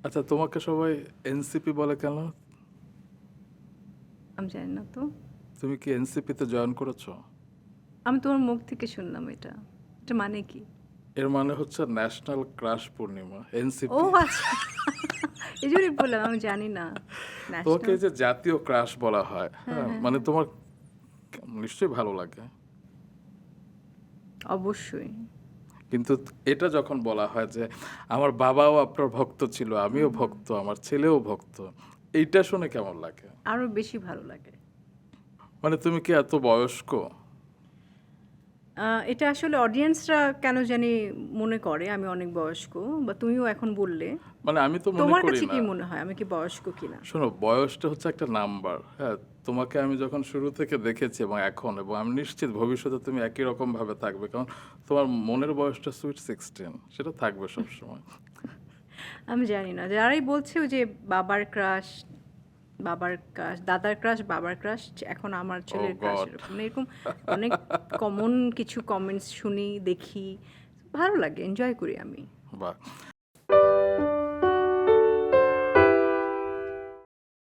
আচ্ছা, তোমাকে সবাই এনসিপি বলে কেন? আমি জানি না তো। তুমি কি এনসিপিতে জয়েন করেছো? আমি তোমার মুখ থেকে শুনলাম এটা। এটা মানে কি? এর মানে হচ্ছে ন্যাশনাল ক্রাশ পূর্ণিমা, ও এনসিপি। আচ্ছা। এজন্যই বললাম আমি জানি না। তোমাকে ন্যাশনাল এই যে জাতীয় ক্রাশ বলা হয়, হ্যাঁ, হ্যাঁ, হ্যাঁ, মানে হ্যাঁ। তোমার নিশ্চয়ই ভালো লাগে। অবশ্যই। কিন্তু এটা যখন বলা হয় যে আমার বাবাও আপনার ভক্ত ছিল, আমিও ভক্ত, আমার ছেলেও ভক্ত, এইটা শুনে কেমন লাগে? আরো বেশি ভালো লাগে। মানে তুমি কি এত বয়স্ক? এটা আসলে অডিয়েন্সরা কেন জানি মনে করে আমি অনেক বয়স্ক বা তুমিও এখন বললে। মানে আমি তো মনে তোমার করি কাছে না। কি মনে হয় আমি কি বয়স্ক কিনা? শোনো, বয়সটা হচ্ছে একটা নাম্বার। হ্যাঁ, তোমাকে আমি যখন শুরু থেকে দেখেছি এবং এখন, এবং আমি নিশ্চিত ভবিষ্যতে তুমি একই রকম ভাবে থাকবে, কারণ তোমার মনের বয়সটা সুইট 16, সেটা থাকবে সবসময়। আমি জানি না। যারাই বলছে ওই যে বাবার ক্রাশ, দাদার ক্রাশ, বাবার ক্রাশ, এখন আমার ও ছেলের ক্রাশ গড! এরকম। মানে এরকম অনেক কমন কিছু কমেন্টস শুনি, দেখি। ভালো লাগে, এনজয় করি আমি। বাহ!